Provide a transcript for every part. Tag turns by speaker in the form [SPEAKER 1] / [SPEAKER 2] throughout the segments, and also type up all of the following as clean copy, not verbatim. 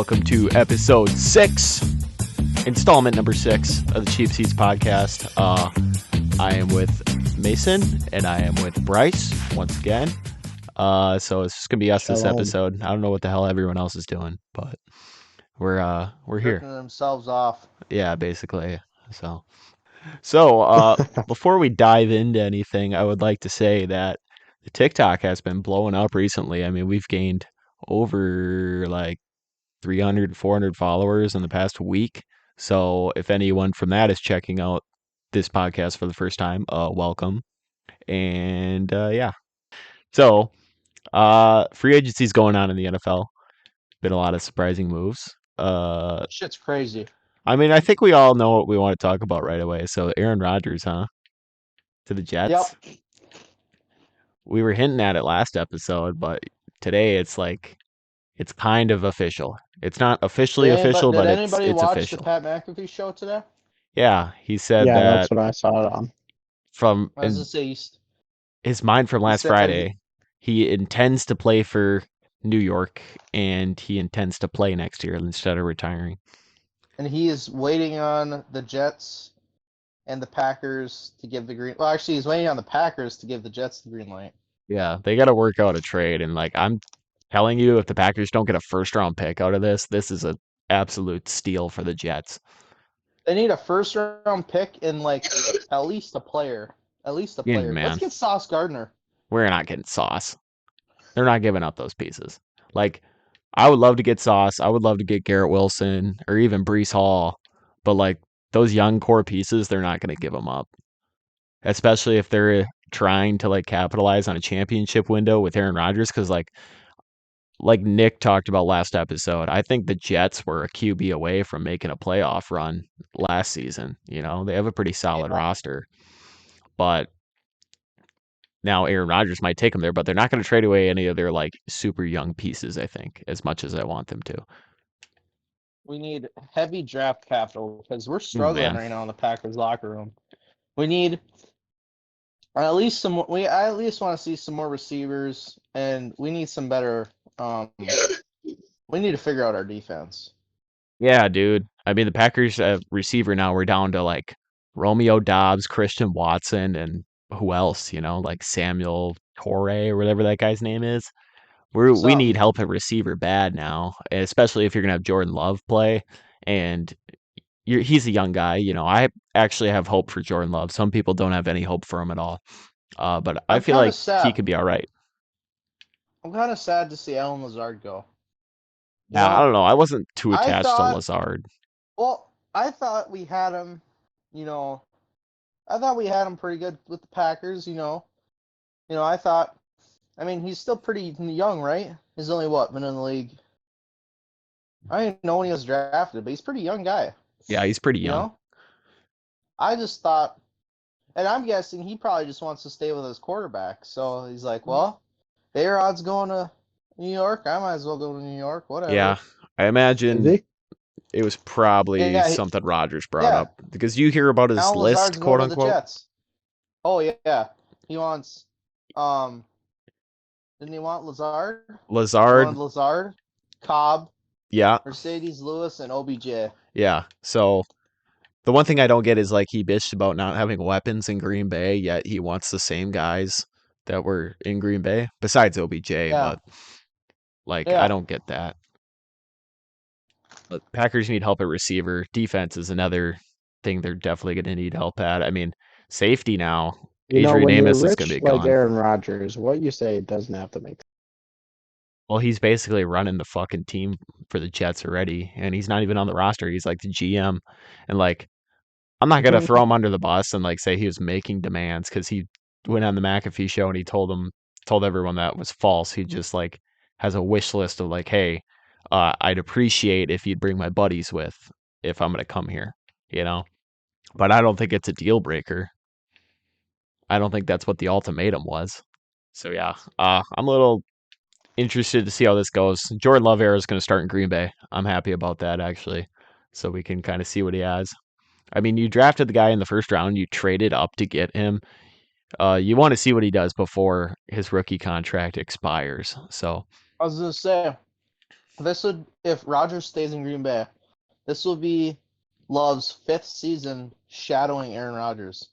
[SPEAKER 1] welcome to episode 6, installment number 6 of the Cheap Seats podcast. I am with Mason and I am with Bryce once again. So it's just gonna be us this episode. I don't know what the hell everyone else is doing, but we're here.
[SPEAKER 2] Jerking themselves off.
[SPEAKER 1] Yeah, basically. So before we dive into anything, I would like to say that the TikTok has been blowing up recently. I mean, we've gained over like 300, 400 followers in the past week. So if anyone from that is checking out this podcast for the first time, welcome. And yeah. So free agency's going on in the NFL. Been a lot of surprising moves.
[SPEAKER 2] Shit's crazy.
[SPEAKER 1] I mean, I think we all know what we want to talk about right away. So Aaron Rodgers, huh? To the Jets.
[SPEAKER 2] Yep.
[SPEAKER 1] We were hinting at it last episode, but today it's like it's kind of official. It's not officially official, but
[SPEAKER 2] did anybody
[SPEAKER 1] it's
[SPEAKER 2] watch
[SPEAKER 1] official.
[SPEAKER 2] the Pat McAfee show today?
[SPEAKER 1] Yeah, he said
[SPEAKER 3] Yeah,
[SPEAKER 1] that
[SPEAKER 3] that's what I saw it on.
[SPEAKER 1] from
[SPEAKER 2] I was gonna say
[SPEAKER 1] his mind from last Friday. He intends to play for New York, and he intends to play next year instead of retiring.
[SPEAKER 2] And he is waiting on the Jets and the Packers to give the green. Well, actually, he's waiting on the Packers to give the Jets the green light.
[SPEAKER 1] Yeah, they got to work out a trade, and like I'm telling you, if the Packers don't get a first-round pick out of this is an absolute steal for the Jets.
[SPEAKER 2] They need a first-round pick and like at least a player. At least a player.
[SPEAKER 1] Man.
[SPEAKER 2] Let's get Sauce Gardner.
[SPEAKER 1] We're not getting Sauce. They're not giving up those pieces. Like, I would love to get Sauce. I would love to get Garrett Wilson or even Bryce Hall. But, like, those young core pieces, they're not going to give them up. Especially if they're trying to, like, capitalize on a championship window with Aaron Rodgers. Because, like Nick talked about last episode, I think the Jets were a QB away from making a playoff run last season. You know, they have a pretty solid roster. But now Aaron Rodgers might take them there, but they're not going to trade away any of their like super young pieces, I think, as much as I want them to.
[SPEAKER 2] We need heavy draft capital because we're struggling right now in the Packers locker room. We need at least some. I at least want to see some more receivers, and we need some better. We need to figure out our defense.
[SPEAKER 1] Yeah, dude. I mean, the Packers receiver now we're down to like Romeo Doubs, Christian Watson, and who else? You know, like Samuel Torre or whatever that guy's name is. We need help at receiver bad now, especially if you're gonna have Jordan Love play, and he's a young guy. You know, I actually have hope for Jordan Love. Some people don't have any hope for him at all, but I feel like he could be all right.
[SPEAKER 2] I'm kind of sad to see Allen Lazard go.
[SPEAKER 1] Yeah, I don't know. I wasn't too attached to Lazard.
[SPEAKER 2] Well, I thought we had him. You know, I thought we had him pretty good with the Packers. I thought. I mean, he's still pretty young, right? He's only been in the league. I didn't know when he was drafted, but he's a pretty young guy.
[SPEAKER 1] Yeah, he's pretty young.
[SPEAKER 2] You know? I just thought, and I'm guessing he probably just wants to stay with his quarterback. So he's like, well, A-Rod's going to New York. I might as well go to New York. Whatever.
[SPEAKER 1] Yeah, I imagine it was probably something Rodgers brought up because you hear about his list, quote unquote.
[SPEAKER 2] Jets. Oh yeah, he wants. Didn't he want Lazard? Lazard, Cobb.
[SPEAKER 1] Yeah.
[SPEAKER 2] Mercedes Lewis and OBJ.
[SPEAKER 1] Yeah. So the one thing I don't get is like he bitched about not having weapons in Green Bay, yet he wants the same guys that were in Green Bay besides OBJ. But like I don't get that. But Packers need help at receiver. Defense is another thing they're definitely going to need help at. I mean, safety now. Adrian Amos is going to be gone.
[SPEAKER 3] Like Aaron Rodgers, what you say doesn't have to make sense.
[SPEAKER 1] Well, he's basically running the fucking team for the Jets already, and he's not even on the roster. He's like the GM, and like I'm not gonna throw him under the bus and like say he was making demands because he went on the McAfee show and he told everyone that was false. He just like has a wish list of like, hey, I'd appreciate if you'd bring my buddies with if I'm gonna come here, you know. But I don't think it's a deal breaker. I don't think that's what the ultimatum was. So yeah, I'm a little interested to see how this goes. Jordan Love era is going to start in Green Bay. I'm happy about that actually, so we can kind of see what he has. I mean, you drafted the guy in the first round, you traded up to get him. You want to see what he does before his rookie contract expires. So
[SPEAKER 2] I was gonna say, if Rodgers stays in Green Bay, this will be Love's 5th season shadowing Aaron Rodgers,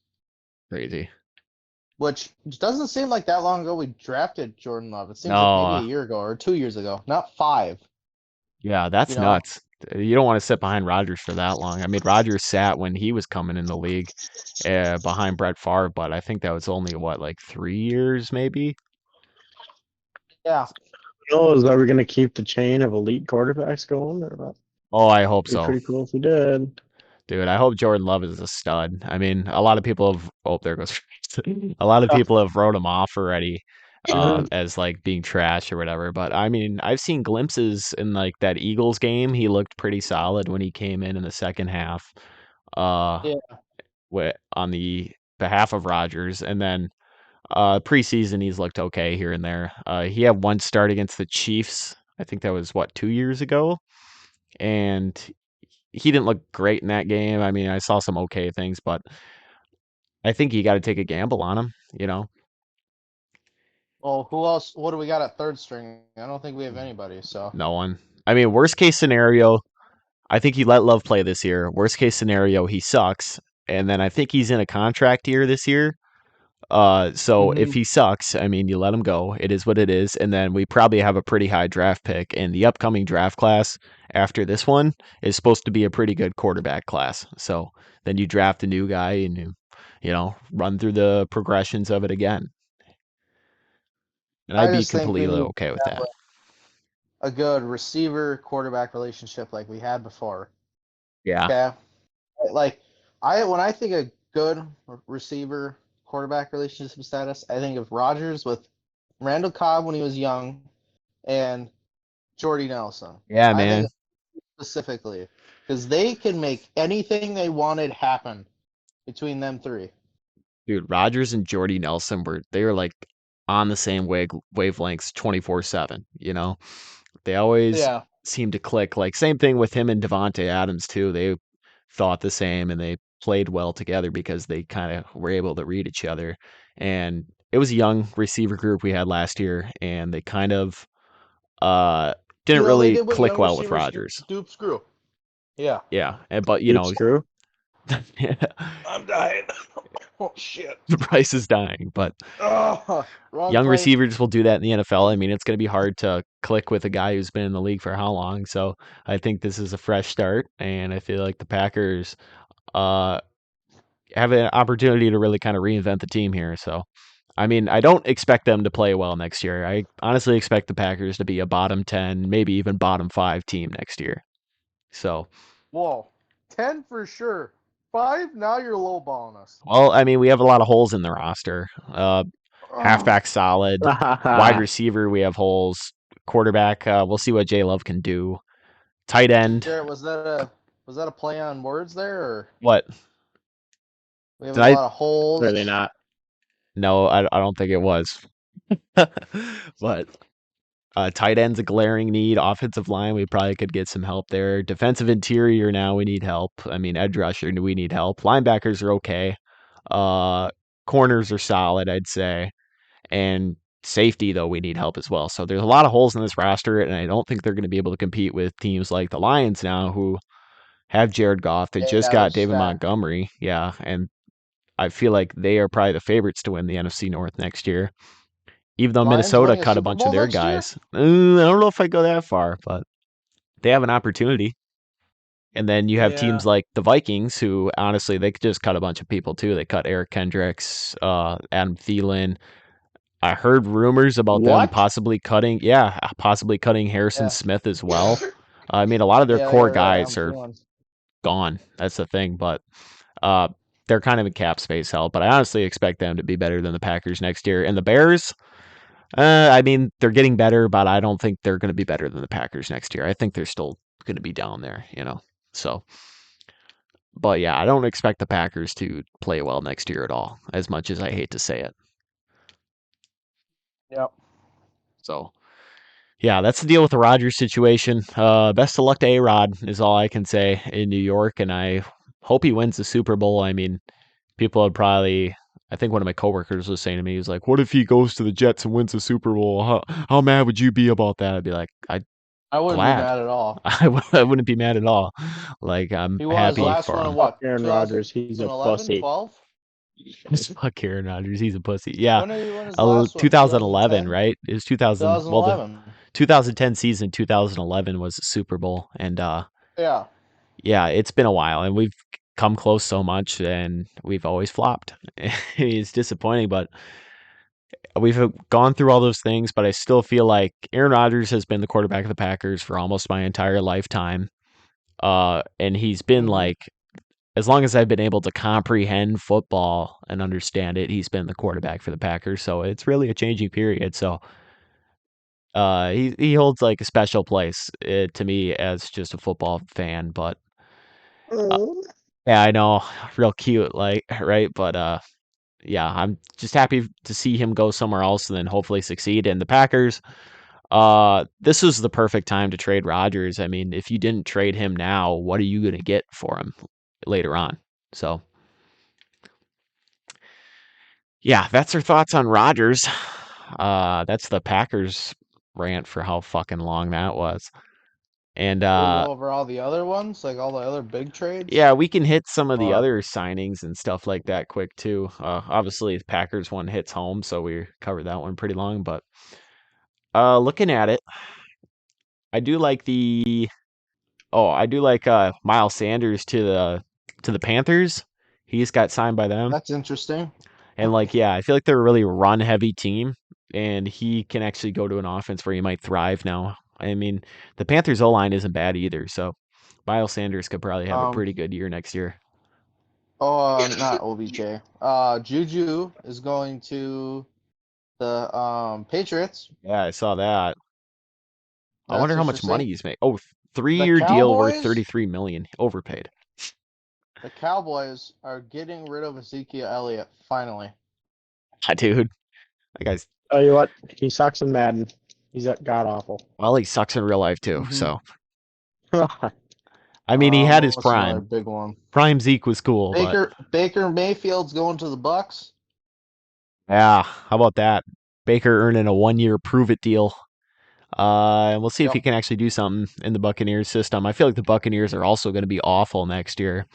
[SPEAKER 1] Crazy.
[SPEAKER 2] which doesn't seem like that long ago we drafted Jordan Love. It seems like maybe
[SPEAKER 1] No,
[SPEAKER 2] a year ago or 2 years ago, not 5.
[SPEAKER 1] yeah,
[SPEAKER 2] You
[SPEAKER 1] that's
[SPEAKER 2] know?
[SPEAKER 1] nuts. You don't want to sit behind Rodgers for that long. I mean, Rodgers sat when he was coming in the league behind Brett Favre, but I think that was only what, like 3 years, maybe.
[SPEAKER 2] Yeah.
[SPEAKER 3] Knows, are we going to keep the chain of elite quarterbacks going or not?
[SPEAKER 1] Oh, I hope
[SPEAKER 3] It'd be
[SPEAKER 1] so.
[SPEAKER 3] pretty cool if we did.
[SPEAKER 1] Dude, I hope Jordan Love is a stud. I mean, a lot of people have. Oh, there goes. A lot of people have wrote him off already, as like being trash or whatever. But I mean, I've seen glimpses in like that Eagles game. He looked pretty solid when he came in the second half, uh,
[SPEAKER 2] Yeah.
[SPEAKER 1] on the behalf of Rodgers, and then preseason he's looked okay here and there. He had one start against the Chiefs. I think that was what, 2 years ago, and he didn't look great in that game. I mean, I saw some okay things, but I think you got to take a gamble on him, you know?
[SPEAKER 2] Well, who else? What do we got at third string? I don't think we have anybody. So.
[SPEAKER 1] No one. I mean, worst case scenario, I think you let Love play this year. Worst case scenario, he sucks. And then I think he's in a contract year this year. So if
[SPEAKER 2] Mm-hmm.
[SPEAKER 1] he sucks, I mean, you let him go. It is what it is. And then we probably have a pretty high draft pick. And the upcoming draft class after this one is supposed to be a pretty good quarterback class. So then you draft a new guy and run through the progressions of it again. And
[SPEAKER 2] I
[SPEAKER 1] I'd be
[SPEAKER 2] just think we
[SPEAKER 1] completely
[SPEAKER 2] need
[SPEAKER 1] okay with that.
[SPEAKER 2] a good receiver quarterback relationship like we had before.
[SPEAKER 1] Yeah.
[SPEAKER 2] Okay. Like when I think of good receiver quarterback relationship status, I think of Rodgers with Randall Cobb when he was young and Jordy Nelson.
[SPEAKER 1] Yeah,
[SPEAKER 2] I think
[SPEAKER 1] man.
[SPEAKER 2] specifically because they can make anything they wanted happen between them three.
[SPEAKER 1] Dude, Rodgers and Jordy Nelson were like on the same wavelengths 24/7, you know? They always
[SPEAKER 2] Yeah.
[SPEAKER 1] seem to click. Like same thing with him and Devonte Adams too. They thought the same and they played well together because they kind of were able to read each other. And it was a young receiver group we had last year, and they kind of uh didn't
[SPEAKER 2] They
[SPEAKER 1] really
[SPEAKER 2] did what
[SPEAKER 1] click
[SPEAKER 2] young
[SPEAKER 1] well with
[SPEAKER 2] receivers
[SPEAKER 1] Rodgers.
[SPEAKER 2] do screw. Yeah.
[SPEAKER 1] Yeah, but
[SPEAKER 3] Oops, screw.
[SPEAKER 2] I'm dying. Oh shit.
[SPEAKER 1] Bryce is dying, but
[SPEAKER 2] Oh, wrong
[SPEAKER 1] young
[SPEAKER 2] play.
[SPEAKER 1] receivers will do that in the NFL. I mean, it's going to be hard to click with a guy who's been in the league for how long. So I think this is a fresh start, and I feel like the Packers uh, have an opportunity to really kind of reinvent the team here. So, I mean, I don't expect them to play well next year. I honestly expect the Packers to be a bottom 10, maybe even bottom 5 team next year. So,
[SPEAKER 2] Whoa. 10 for sure. 5, now you're lowballing us.
[SPEAKER 1] well, I mean, we have a lot of holes in the roster.
[SPEAKER 2] Oh.
[SPEAKER 1] Halfback solid, wide receiver we have holes. Quarterback, we'll see what J Love can do. Tight end,
[SPEAKER 2] Jarrett, was that a play on words there, or
[SPEAKER 1] what
[SPEAKER 2] we have a
[SPEAKER 1] did I?
[SPEAKER 2] lot of holes?
[SPEAKER 3] Really not.
[SPEAKER 1] No, I don't think it was. But tight end's a glaring need. Offensive line, we probably could get some help there. Defensive interior, now we need help. I mean, edge rusher, we need help. Linebackers are okay. Uh, Corners are solid, I'd say. And safety, though, we need help as well. So there's a lot of holes in this roster, and I don't think they're going to be able to compete with teams like the Lions now, who have Jared Goff. They just
[SPEAKER 2] Yeah, they're
[SPEAKER 1] got David
[SPEAKER 2] stacked.
[SPEAKER 1] Montgomery. Yeah, and I feel like they are probably the favorites to win the NFC North next year. Even though
[SPEAKER 2] Lions
[SPEAKER 1] Minnesota
[SPEAKER 2] winning a
[SPEAKER 1] cut a
[SPEAKER 2] Super
[SPEAKER 1] bunch of
[SPEAKER 2] Bowl
[SPEAKER 1] their
[SPEAKER 2] next year?
[SPEAKER 1] guys. I don't know if I go that far, but they have an opportunity. And then you have
[SPEAKER 2] Yeah.
[SPEAKER 1] teams like the Vikings, who honestly they could just cut a bunch of people too. They cut Eric Kendricks, Adam Thielen. I heard rumors about them
[SPEAKER 3] What?
[SPEAKER 1] possibly cutting Harrison
[SPEAKER 2] Yeah.
[SPEAKER 1] Smith as well. I mean, a lot of their
[SPEAKER 2] Yeah, they
[SPEAKER 1] core
[SPEAKER 2] got rid of
[SPEAKER 1] guys
[SPEAKER 2] Adam
[SPEAKER 1] are
[SPEAKER 2] Thielen.
[SPEAKER 1] gone. That's the thing, but uh, they're kind of in cap space help. But I honestly expect them to be better than the Packers next year. And the Bears, I mean, they're getting better, but I don't think they're going to be better than the Packers next year. I think they're still going to be down there, you know. So, but yeah, I don't expect the Packers to play well next year at all, as much as I hate to say it.
[SPEAKER 2] Yep.
[SPEAKER 1] So, yeah, that's the deal with the Rodgers situation. Best of luck to A-Rod is all I can say in New York, and I hope he wins the Super Bowl. I mean, people would probably. I think one of my coworkers was saying to me, he was like, "What if he goes to the Jets and wins the Super Bowl? How mad would you be about that?" I'd be like,
[SPEAKER 2] I wouldn't be
[SPEAKER 1] glad.
[SPEAKER 2] mad at all.
[SPEAKER 1] I wouldn't be mad at all. Like I'm
[SPEAKER 2] He was
[SPEAKER 1] happy
[SPEAKER 2] last
[SPEAKER 1] for
[SPEAKER 2] one in
[SPEAKER 1] him.
[SPEAKER 2] what?
[SPEAKER 3] Aaron Rodgers, he's a
[SPEAKER 2] 2011,
[SPEAKER 3] pussy.
[SPEAKER 2] 12?
[SPEAKER 1] Just fuck Aaron Rodgers. He's a pussy. Yeah,
[SPEAKER 2] When did he win his last one?
[SPEAKER 1] 2011,
[SPEAKER 2] 2010?
[SPEAKER 1] right? It was 2000. Well, the
[SPEAKER 2] 2011.
[SPEAKER 1] 2010 season, 2011 was the Super Bowl, and
[SPEAKER 2] Yeah.
[SPEAKER 1] yeah, it's been a while, and we've come close so much, and we've always flopped. It's disappointing, but we've gone through all those things. But I still feel like Aaron Rodgers has been the quarterback of the Packers for almost my entire lifetime. And he's been
[SPEAKER 2] Mm-hmm.
[SPEAKER 1] like, as long as I've been able to comprehend football and understand it, he's been the quarterback for the Packers. So it's really a changing period. So he holds like a special place to me as just a football fan. But uh,
[SPEAKER 3] Oh.
[SPEAKER 1] yeah, I know, real cute, like right. But yeah, I'm just happy to see him go somewhere else and then hopefully succeed. And the Packers, this is the perfect time to trade Rodgers. I mean, if you didn't trade him now, what are you going to get for him later on? So, yeah, that's our thoughts on Rodgers. That's the Packers rant for how fucking long that was. And
[SPEAKER 2] Should we go over all the other ones, like all the other big trades?
[SPEAKER 1] yeah, we can hit some of the
[SPEAKER 2] Or
[SPEAKER 1] other signings and stuff like that quick too. Obviously, the Packers one hits home, so we covered that one pretty long. But looking at it, I do like the I do like Miles Sanders to the Panthers. He just got signed by them.
[SPEAKER 2] that's interesting.
[SPEAKER 1] And like, yeah, I feel like they're a really run heavy team, and he can actually go to an offense where he might thrive now. I mean, the Panthers O line isn't bad either, so Miles Sanders could probably have a
[SPEAKER 2] Um.
[SPEAKER 1] pretty good year next year.
[SPEAKER 2] Not OBJ. Juju is going to the Patriots.
[SPEAKER 1] Yeah, I saw that. I
[SPEAKER 2] That's
[SPEAKER 1] wonder how much money
[SPEAKER 2] interesting.
[SPEAKER 1] he's made. Oh, three
[SPEAKER 2] The
[SPEAKER 1] year deal worth
[SPEAKER 2] Cowboys.
[SPEAKER 1] 33 million, overpaid.
[SPEAKER 2] The Cowboys are getting rid of Ezekiel Elliott finally.
[SPEAKER 1] Dude, that guy's
[SPEAKER 3] Tell you what, he sucks in Madden. He's god awful.
[SPEAKER 1] well, he sucks in real life too.
[SPEAKER 2] Mm-hmm.
[SPEAKER 1] So I mean, he had his
[SPEAKER 2] What's another
[SPEAKER 1] prime.
[SPEAKER 2] big one?
[SPEAKER 1] Prime Zeke was cool, but
[SPEAKER 2] Baker Mayfield's going to the Bucks.
[SPEAKER 1] yeah, how about that? Baker earning a 1 year prove it deal. And we'll see if he
[SPEAKER 2] Yep.
[SPEAKER 1] can actually do something in the Buccaneers system. I feel like the Buccaneers are also going to be awful next year,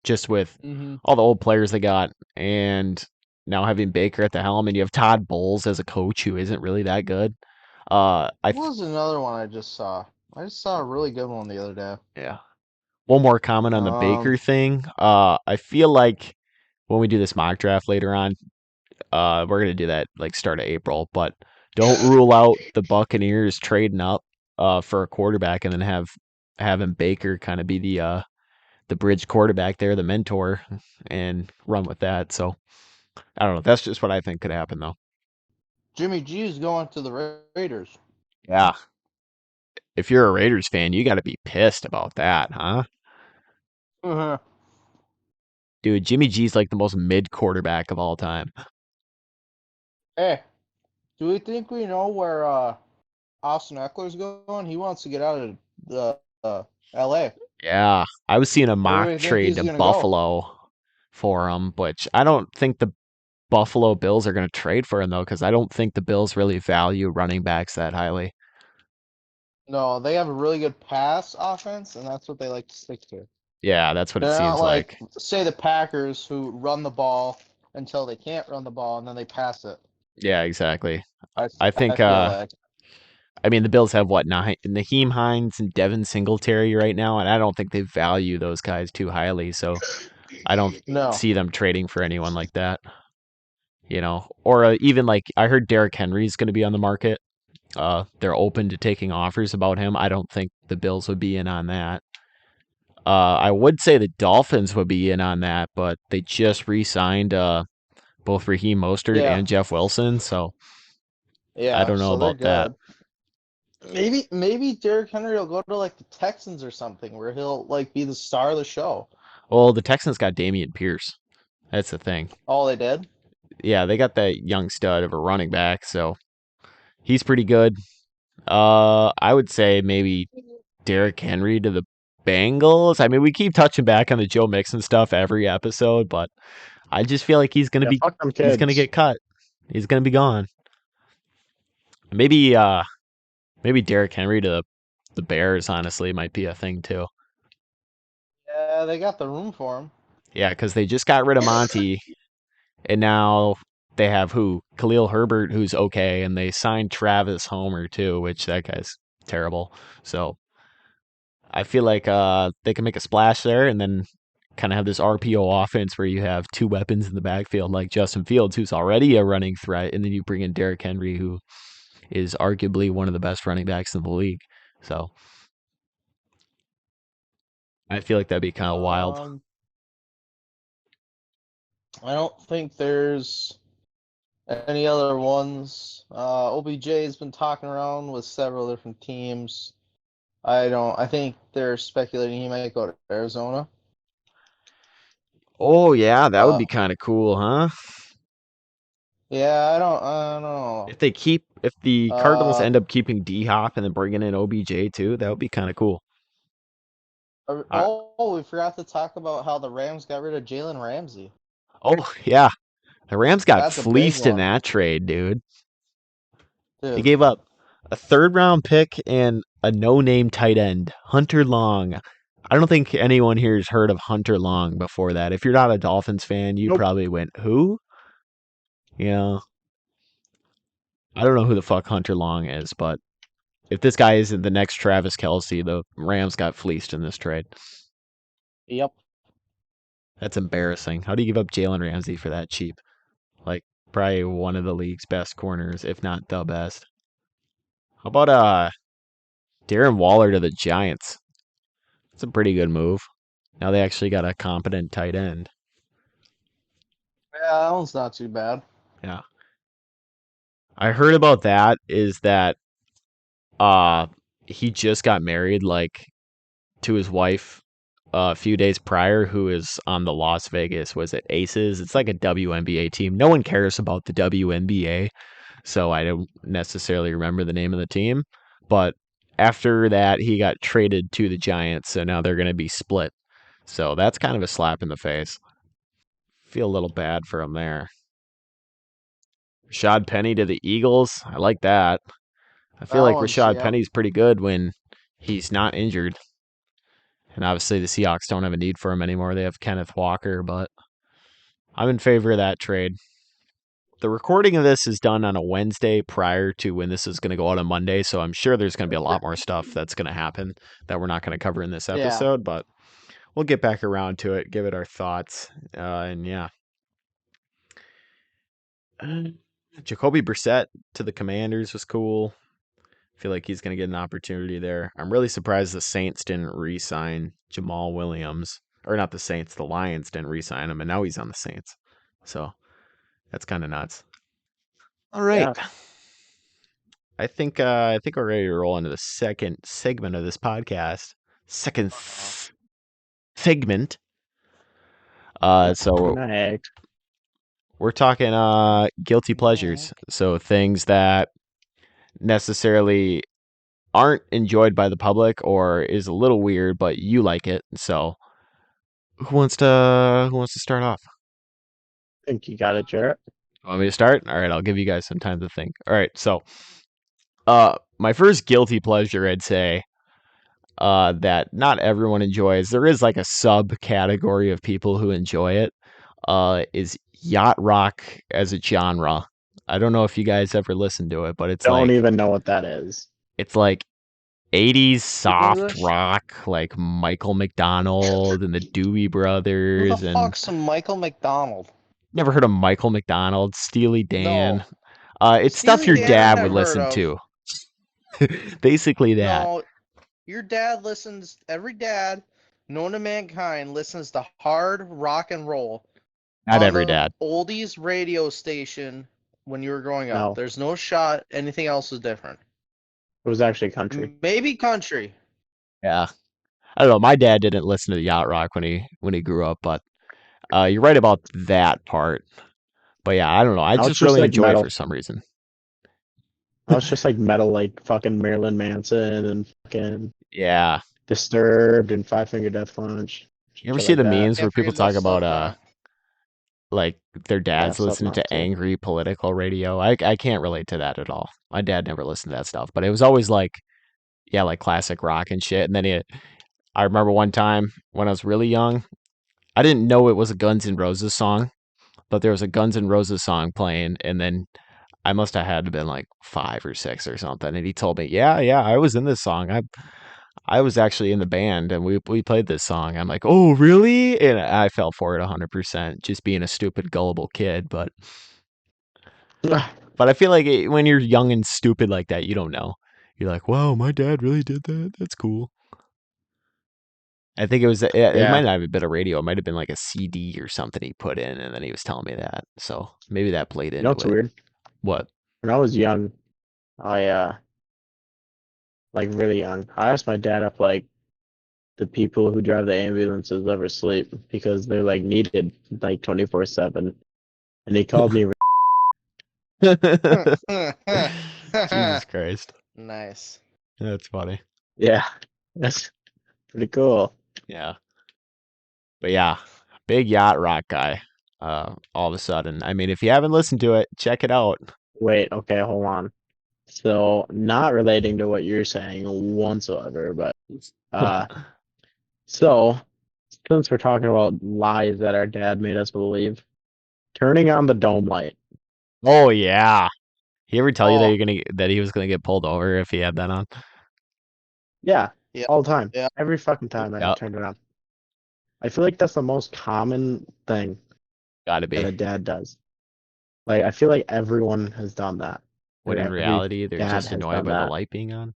[SPEAKER 1] just with
[SPEAKER 2] Mm-hmm.
[SPEAKER 1] all the old players they got, and now having Baker at the helm, and you have Todd Bowles as a coach who isn't really that good.
[SPEAKER 2] What was another one I just saw? I just saw a really good one the other day.
[SPEAKER 1] Yeah. One more comment on the Baker
[SPEAKER 2] Um,
[SPEAKER 1] thing. I feel like when we do this mock draft later on, we're gonna do that like start of April, but don't rule out the Buccaneers trading up for a quarterback and then having Baker kind of be the bridge quarterback there, the mentor, and run with that. So I don't know. That's just what I think could happen though.
[SPEAKER 2] Jimmy G is going to the Raiders.
[SPEAKER 1] Yeah. If you're a Raiders fan, you got to be pissed about that, huh?
[SPEAKER 2] Uh-huh.
[SPEAKER 1] Dude, Jimmy G's like the most mid quarterback of all time.
[SPEAKER 2] Hey, do we think we know where Austin Eckler's going? He wants to get out of the L.A.
[SPEAKER 1] Yeah, I was seeing a
[SPEAKER 2] Where do
[SPEAKER 1] mock
[SPEAKER 2] we think
[SPEAKER 1] trade
[SPEAKER 2] he's
[SPEAKER 1] to
[SPEAKER 2] gonna go?
[SPEAKER 1] Buffalo for him, which I don't think the Buffalo Bills are going to trade for him though, because I don't think the Bills really value running backs that highly.
[SPEAKER 2] No, they have a really good pass offense, and that's what they like to stick to.
[SPEAKER 1] Yeah, that's what it
[SPEAKER 2] They're not
[SPEAKER 1] seems
[SPEAKER 2] like,
[SPEAKER 1] like.
[SPEAKER 2] say, the Packers who run the ball until they can't run the ball, and then they pass it.
[SPEAKER 1] Yeah, exactly.
[SPEAKER 2] I,
[SPEAKER 1] I
[SPEAKER 2] I
[SPEAKER 1] think
[SPEAKER 2] feel like.
[SPEAKER 1] I mean the Bills have what, Naheem Hines and Devin Singletary right now, and I don't think they value those guys too highly, so I don't
[SPEAKER 2] No.
[SPEAKER 1] see them trading for anyone like that. Or even like I heard Derrick Henry's going to be on the market. They're open to taking offers about him. I don't think the Bills would be in on that. I would say the Dolphins would be in on that, but they just re-signed both Raheem Mostert
[SPEAKER 2] Yeah.
[SPEAKER 1] and Jeff Wilson, so I
[SPEAKER 2] Yeah,
[SPEAKER 1] don't know
[SPEAKER 2] so they're
[SPEAKER 1] about that.
[SPEAKER 2] good. Maybe Derrick Henry will go to like the Texans or something where he'll like be the star of the show.
[SPEAKER 1] Well, the Texans got Damian Pierce. That's the thing.
[SPEAKER 2] Oh, they did?
[SPEAKER 1] Yeah, they got that young stud of a running back, so he's pretty good. I would say maybe Derrick Henry to the Bengals. I mean, we keep touching back on the Joe Mixon stuff every episode, but I just feel like he's gonna
[SPEAKER 3] Yeah,
[SPEAKER 1] be
[SPEAKER 3] fuck them
[SPEAKER 1] he's gonna
[SPEAKER 3] kids.
[SPEAKER 1] get cut. He's gonna be gone. Maybe maybe Derrick Henry to the Bears, honestly, might be a thing too.
[SPEAKER 2] Yeah, they got the room for him.
[SPEAKER 1] Yeah, because they just got rid of Monty, and now they have who? Khalil Herbert, who's okay, and they signed Travis Homer too, which that guy's terrible. So I feel like they can make a splash there, and then kind of have this RPO offense where you have two weapons in the backfield, like Justin Fields, who's already a running threat, and then you bring in Derrick Henry, who is arguably one of the best running backs in the league. So I feel like that'd be kind of wild.
[SPEAKER 2] I don't think there's any other ones. OBJ has been talking around with several different teams. I think they're speculating he might go to Arizona.
[SPEAKER 1] Oh yeah, that would be kind of cool, huh?
[SPEAKER 2] Yeah, I don't know.
[SPEAKER 1] If the Cardinals end up keeping D Hop and then bringing in OBJ too, that would be kind of cool.
[SPEAKER 2] We forgot to talk about how the Rams got rid of Jalen Ramsey.
[SPEAKER 1] Oh yeah, the Rams got
[SPEAKER 2] That's a big
[SPEAKER 1] fleeced in
[SPEAKER 2] one.
[SPEAKER 1] that trade, dude. They
[SPEAKER 2] Dude,
[SPEAKER 1] gave up a third round pick and a no name tight end, Hunter Long. I don't think anyone here has heard of Hunter Long before that. If you're not a Dolphins fan, you
[SPEAKER 3] Nope.
[SPEAKER 1] probably went, who? Yeah. I don't know who the fuck Hunter Long is, but if this guy isn't the next Travis Kelce, the Rams got fleeced in this trade.
[SPEAKER 2] Yep.
[SPEAKER 1] That's embarrassing. How do you give up Jalen Ramsey for that cheap? Like, probably one of the league's best corners, if not the best. How about Darren Waller to the Giants? It's a pretty good move. Now they actually got a competent tight end.
[SPEAKER 2] Yeah, that one's not too bad.
[SPEAKER 1] Yeah. I heard about that is that he just got married like to his wife a few days prior, who is on the Las Vegas, was it Aces? It's like a WNBA team. No one cares about the WNBA, so I don't necessarily remember the name of the team. But after that, he got traded to the Giants, so now they're going to be split. So that's kind of a slap in the face. Feel a little bad for him there. Rashad Penny to the Eagles. I like that. I feel
[SPEAKER 2] That
[SPEAKER 1] like
[SPEAKER 2] one's,
[SPEAKER 1] Rashad
[SPEAKER 2] yeah.
[SPEAKER 1] Penny's pretty good when he's not injured. And obviously the Seahawks don't have a need for him anymore. They have Kenneth Walker, but I'm in favor of that trade. The recording of this is done on a Wednesday prior to when this is going to go out on Monday, so I'm sure there's going to be a lot more stuff that's going to happen that we're not going to cover in this episode, but we'll get back around to it, give it our thoughts, and yeah. Jacoby Brissett to the Commanders was cool. I feel like he's going to get an opportunity there. I'm really surprised the Saints didn't re-sign Jamal Williams. Or not the Saints, the Lions didn't re-sign him, and now he's on the Saints. So that's kind of nuts. All right.
[SPEAKER 3] Yeah.
[SPEAKER 1] I think we're ready to roll into the second segment of this podcast. Second segment. So
[SPEAKER 3] Next.
[SPEAKER 1] we're talking guilty pleasures. So things that necessarily aren't enjoyed by the public or is a little weird, but you like it. So who wants to start off?
[SPEAKER 3] I think you got it, Jarrett.
[SPEAKER 1] Want me to start? All right, I'll give you guys some time to think. All right, so my first guilty pleasure, I'd say, that not everyone enjoys. There is like a subcategory of people who enjoy it. Is yacht rock as a genre. I don't know if you guys ever listened to it, but it's
[SPEAKER 3] Don't
[SPEAKER 1] like
[SPEAKER 3] even know what that is.
[SPEAKER 1] it's like 80s soft
[SPEAKER 2] English?
[SPEAKER 1] rock, like Michael McDonald and the Doobie
[SPEAKER 2] Who
[SPEAKER 1] Brothers,
[SPEAKER 2] the
[SPEAKER 1] and
[SPEAKER 2] fuck's some Michael McDonald?
[SPEAKER 1] never heard of Michael McDonald, Steely Dan.
[SPEAKER 2] No.
[SPEAKER 1] It's stuff
[SPEAKER 2] Steely
[SPEAKER 1] your
[SPEAKER 2] Dan
[SPEAKER 1] dad would
[SPEAKER 2] I've heard
[SPEAKER 1] listen
[SPEAKER 2] of.
[SPEAKER 1] to. Basically that.
[SPEAKER 2] No, your dad listens. Every dad known to mankind listens to hard rock and roll
[SPEAKER 1] Not
[SPEAKER 2] on
[SPEAKER 1] every
[SPEAKER 2] the
[SPEAKER 1] dad.
[SPEAKER 2] oldies radio station when you were growing up.
[SPEAKER 3] No.
[SPEAKER 2] There's no shot anything else is different.
[SPEAKER 3] It was actually country.
[SPEAKER 2] Maybe country.
[SPEAKER 1] Yeah. I don't know. My dad didn't listen to the yacht rock when he grew up, but you're right about that part. But yeah, I don't know. I
[SPEAKER 3] Now it's
[SPEAKER 1] just
[SPEAKER 3] just
[SPEAKER 1] really
[SPEAKER 3] like
[SPEAKER 1] enjoy it
[SPEAKER 3] metal.
[SPEAKER 1] for some reason.
[SPEAKER 3] I was just like metal, like fucking Marilyn Manson and fucking
[SPEAKER 1] Yeah.
[SPEAKER 3] Disturbed and Five Finger Death Punch.
[SPEAKER 1] You ever
[SPEAKER 3] Shit
[SPEAKER 1] see
[SPEAKER 3] like
[SPEAKER 1] the
[SPEAKER 3] that.
[SPEAKER 1] memes where
[SPEAKER 2] Can't
[SPEAKER 1] people
[SPEAKER 2] forget about
[SPEAKER 1] talk about
[SPEAKER 2] Slipknot.
[SPEAKER 1] like their
[SPEAKER 3] Yeah,
[SPEAKER 1] dads listening
[SPEAKER 3] Slipknot
[SPEAKER 1] to
[SPEAKER 3] too.
[SPEAKER 1] angry political radio? I can't relate to that at all. My dad never listened to that stuff, but it was always like yeah, like classic rock and shit. And then I remember one time when I was really young, I didn't know it was a Guns N' Roses song, but there was a Guns N' Roses song playing, and then I must have had to been like 5 or 6 or something. And he told me, yeah, I was in this song. I was actually in the band, and we played this song. I'm like, oh, really? And I fell for it 100%, just being a stupid, gullible kid. But I feel like when you're young and stupid like that, you don't know. You're like, wow, my dad really did that. That's cool. I think it
[SPEAKER 3] Yeah.
[SPEAKER 1] might not have been a radio. It might have been like a CD or something he put in, and then he was telling me that. So maybe that played
[SPEAKER 3] You know
[SPEAKER 1] into
[SPEAKER 3] what's
[SPEAKER 1] it.
[SPEAKER 3] weird?
[SPEAKER 1] What?
[SPEAKER 3] When I was young, I like really young, I asked my dad if like the people who drive the ambulances ever sleep because they're like needed like 24/7. And he called me.
[SPEAKER 1] Jesus Christ.
[SPEAKER 2] Nice.
[SPEAKER 1] That's funny.
[SPEAKER 3] Yeah, that's pretty cool.
[SPEAKER 1] Yeah. But yeah, big yacht rock guy. All of a sudden. I mean, if you haven't listened to it, check it out.
[SPEAKER 3] Wait, okay, hold on. So, not relating to what you're saying whatsoever, but uh, so since we're talking about lies that our dad made us believe, turning on the dome light.
[SPEAKER 1] Oh yeah. He ever tell you that
[SPEAKER 2] Oh,
[SPEAKER 1] you're gonna that he was gonna get pulled over if he had that on?
[SPEAKER 3] Yeah,
[SPEAKER 2] yeah,
[SPEAKER 3] all the time.
[SPEAKER 2] yeah.
[SPEAKER 3] Every fucking time I
[SPEAKER 1] Yep.
[SPEAKER 3] turned it on. I feel like that's the most common thing
[SPEAKER 1] Gotta
[SPEAKER 3] that
[SPEAKER 1] be.
[SPEAKER 3] a dad does. Like, I feel like everyone has done that.
[SPEAKER 1] When in
[SPEAKER 3] Every
[SPEAKER 1] reality they're
[SPEAKER 3] dad
[SPEAKER 1] just
[SPEAKER 3] has
[SPEAKER 1] annoyed
[SPEAKER 3] done
[SPEAKER 1] by the
[SPEAKER 3] that.
[SPEAKER 1] light being on.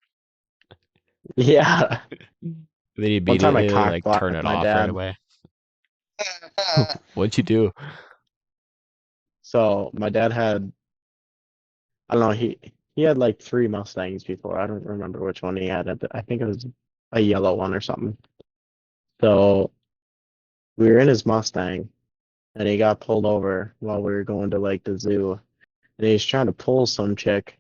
[SPEAKER 3] Yeah.
[SPEAKER 1] Then you
[SPEAKER 3] One time I
[SPEAKER 1] immediately
[SPEAKER 3] cock
[SPEAKER 1] like turn
[SPEAKER 3] blocked
[SPEAKER 1] it
[SPEAKER 3] my
[SPEAKER 1] off right
[SPEAKER 3] dad.
[SPEAKER 1] away. What'd you do?
[SPEAKER 3] So my dad had, I don't know, he had like three Mustangs before. I don't remember which one he had. I think it was a yellow one or something. So we were in his Mustang and he got pulled over while we were going to like the zoo. And he's trying to pull some chick.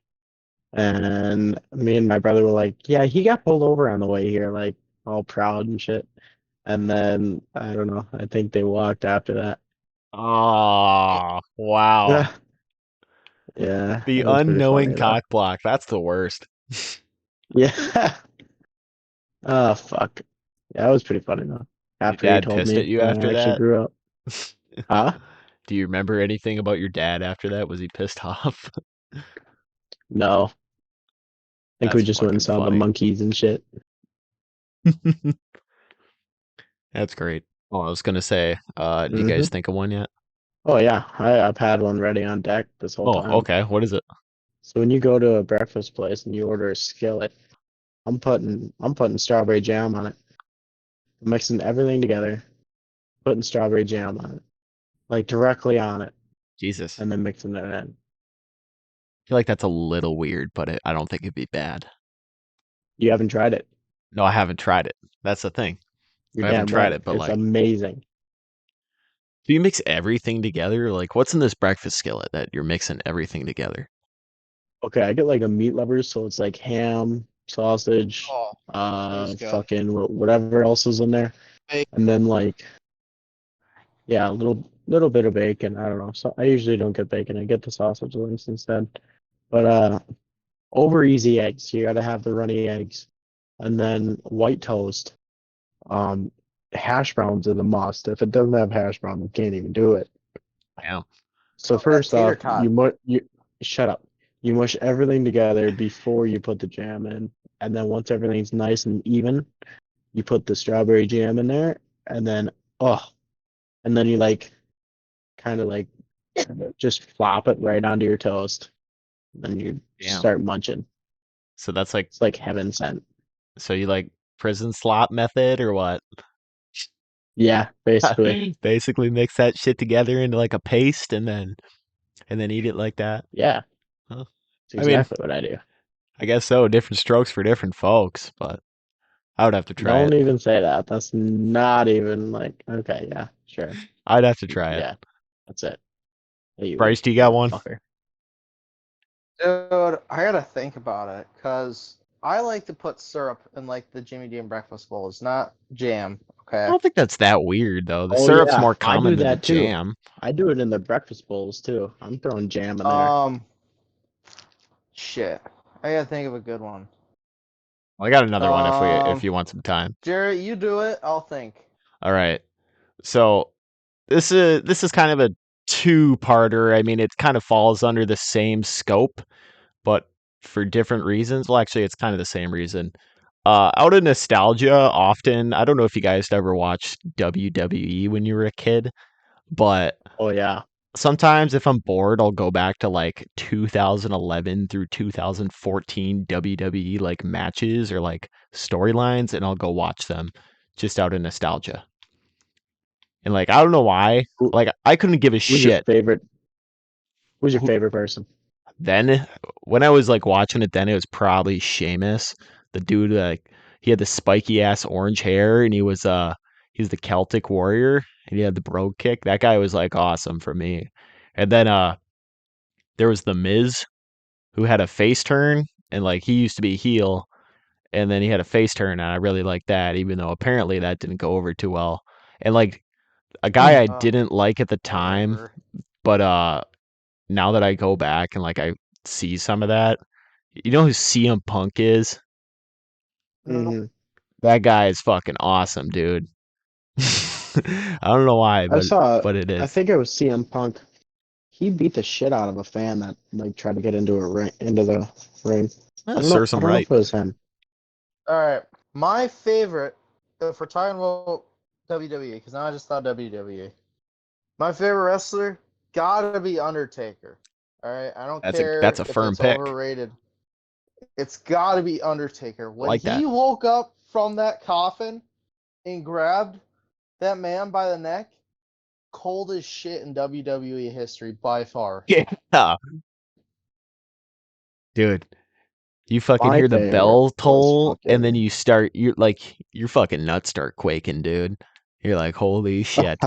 [SPEAKER 3] And me and my brother were like, yeah, he got pulled over on the way here, like all proud and shit. And then I don't know, I think they walked after that.
[SPEAKER 1] Oh, wow.
[SPEAKER 3] Yeah,
[SPEAKER 1] The
[SPEAKER 3] it was pretty
[SPEAKER 1] unknowing
[SPEAKER 3] funny though.
[SPEAKER 1] cock block. That's the worst.
[SPEAKER 3] Yeah. Oh fuck. Yeah, that was pretty funny though.
[SPEAKER 1] Your
[SPEAKER 3] After he
[SPEAKER 1] dad
[SPEAKER 3] told
[SPEAKER 1] pissed at
[SPEAKER 3] me
[SPEAKER 1] you
[SPEAKER 3] when I
[SPEAKER 1] after
[SPEAKER 3] actually
[SPEAKER 1] that?
[SPEAKER 3] grew up. Huh?
[SPEAKER 1] Do you remember anything about your dad after that? Was he pissed off?
[SPEAKER 3] No. I think we
[SPEAKER 1] That's
[SPEAKER 3] just went and
[SPEAKER 1] fucking
[SPEAKER 3] saw the
[SPEAKER 1] funny.
[SPEAKER 3] monkeys and shit.
[SPEAKER 1] That's great. Oh, I was gonna say, do you
[SPEAKER 3] Hmm.
[SPEAKER 1] guys think of one yet?
[SPEAKER 3] Oh yeah, I've had one ready on deck this whole
[SPEAKER 1] Oh,
[SPEAKER 3] time.
[SPEAKER 1] okay. What is it?
[SPEAKER 3] So when you go to a breakfast place and you order a skillet, I'm putting strawberry jam on it. Mixing everything together, putting strawberry jam on it. Like directly on it,
[SPEAKER 1] Jesus.
[SPEAKER 3] and then mixing it in.
[SPEAKER 1] I feel like that's a little weird, but I don't think it'd be bad.
[SPEAKER 3] You haven't tried it.
[SPEAKER 1] No, I haven't tried it. That's the thing.
[SPEAKER 3] You're
[SPEAKER 1] I haven't
[SPEAKER 3] damn
[SPEAKER 1] tried
[SPEAKER 3] right.
[SPEAKER 1] it, but
[SPEAKER 3] It's
[SPEAKER 1] like,
[SPEAKER 3] amazing.
[SPEAKER 1] do you mix everything together? Like, what's in this breakfast skillet that you're mixing everything together?
[SPEAKER 3] Okay, I get like a meat lovers, so it's like ham, sausage,
[SPEAKER 2] Oh, those go.
[SPEAKER 3] fucking whatever else is in there,
[SPEAKER 2] Hey,
[SPEAKER 3] and then like yeah, a little bit of bacon. I don't know. So I usually don't get bacon. I get the sausage links instead. But over easy eggs. You gotta have the runny eggs, and then white toast. Um, Hash browns are the must. If it doesn't have hash browns, you can't even do it.
[SPEAKER 1] Yeah.
[SPEAKER 3] So
[SPEAKER 2] that
[SPEAKER 3] first
[SPEAKER 2] tater
[SPEAKER 3] off,
[SPEAKER 2] tot.
[SPEAKER 3] you shut up. You mush everything together before you put the jam in, and then once everything's nice and even, you put the strawberry jam in there, and then oh, and then you like kind of like just flop it right onto your toast. Then you
[SPEAKER 1] Damn.
[SPEAKER 3] start munching.
[SPEAKER 1] So that's like,
[SPEAKER 3] It's like heaven sent.
[SPEAKER 1] so you like prison slop method or what?
[SPEAKER 3] Yeah, basically.
[SPEAKER 1] Basically mix that shit together into like a paste and then eat it like that.
[SPEAKER 3] Yeah,
[SPEAKER 1] Huh.
[SPEAKER 3] it's
[SPEAKER 1] I mean,
[SPEAKER 3] exactly what I do.
[SPEAKER 1] I guess so. Different strokes for different folks, but I would have to try
[SPEAKER 3] Don't
[SPEAKER 1] it.
[SPEAKER 3] even say that. That's not even like okay, yeah, sure.
[SPEAKER 1] I'd have to try it.
[SPEAKER 3] Yeah, that's it. Hey, you
[SPEAKER 1] Bryce,
[SPEAKER 3] weak
[SPEAKER 1] do you got
[SPEAKER 3] little
[SPEAKER 1] one?
[SPEAKER 3] fucker.
[SPEAKER 2] Dude, I gotta think about it, cause I like to put syrup in like the Jimmy Dean breakfast bowls, not jam.
[SPEAKER 1] I
[SPEAKER 2] Okay.
[SPEAKER 1] don't think that's that weird though. The
[SPEAKER 3] Oh
[SPEAKER 1] syrup's
[SPEAKER 3] yeah,
[SPEAKER 1] more
[SPEAKER 3] I do
[SPEAKER 1] common than the
[SPEAKER 3] that too.
[SPEAKER 1] jam.
[SPEAKER 3] I do it in the breakfast bowls too. I'm throwing jam in there.
[SPEAKER 2] Um, shit. I gotta think of a good one.
[SPEAKER 1] I got another one if you want some time.
[SPEAKER 2] Jarrett, you do it. I'll think.
[SPEAKER 1] All right. So this is kind of a two-parter. I mean, it kind of falls under the same scope, but for different reasons. Well, actually, it's kind of the same reason. Out of nostalgia, often, I don't know if you guys ever watched WWE when you were a kid, but
[SPEAKER 3] Oh yeah.
[SPEAKER 1] sometimes if I'm bored, I'll go back to like 2011 through 2014 WWE like matches or like storylines, and I'll go watch them just out of nostalgia. And like, I don't know why,
[SPEAKER 3] Who,
[SPEAKER 1] like I couldn't give a
[SPEAKER 3] who's your
[SPEAKER 1] shit
[SPEAKER 3] favorite? Who's your
[SPEAKER 1] who,
[SPEAKER 3] favorite person?
[SPEAKER 1] then when I was like watching it. Then it was probably Sheamus, the dude like he had the spiky ass orange hair, and he's the Celtic warrior, and he had the brogue kick. That guy was like awesome for me. And then there was the Miz, who had a face turn, and like he used to be a heel, and then he had a face turn, and I really liked that, even though apparently that didn't go over too well. And like a guy I didn't like at the time,
[SPEAKER 2] Whatever.
[SPEAKER 1] but now that I go back and like I see some of that, you know who CM Punk is?
[SPEAKER 2] No.
[SPEAKER 3] Hmm.
[SPEAKER 1] That guy is fucking awesome, dude. I don't know why,
[SPEAKER 3] I saw.
[SPEAKER 1] but it
[SPEAKER 3] I
[SPEAKER 1] is.
[SPEAKER 3] think it was CM Punk. He beat the shit out of a fan that like tried to get into the ring. I don't know.
[SPEAKER 1] Serves
[SPEAKER 3] I
[SPEAKER 1] him
[SPEAKER 3] don't know
[SPEAKER 1] right.
[SPEAKER 3] if it was him.
[SPEAKER 2] All right. My favorite, if we're talking about WWE, because now I just thought WWE. My favorite wrestler gotta be Undertaker. All right. I don't
[SPEAKER 1] That's
[SPEAKER 2] care
[SPEAKER 1] a
[SPEAKER 2] if
[SPEAKER 1] firm
[SPEAKER 2] it's
[SPEAKER 1] pick.
[SPEAKER 2] overrated. It's gotta be Undertaker.
[SPEAKER 1] I
[SPEAKER 2] When
[SPEAKER 1] like that.
[SPEAKER 2] he woke up from that coffin and grabbed that man by the neck, coldest shit in WWE history by far.
[SPEAKER 1] Yeah, dude. You fucking
[SPEAKER 3] My
[SPEAKER 1] hear the
[SPEAKER 3] favorite
[SPEAKER 1] bell
[SPEAKER 3] was
[SPEAKER 1] toll, and then
[SPEAKER 3] fucking.
[SPEAKER 1] your fucking nuts start quaking, dude. You're like, holy shit,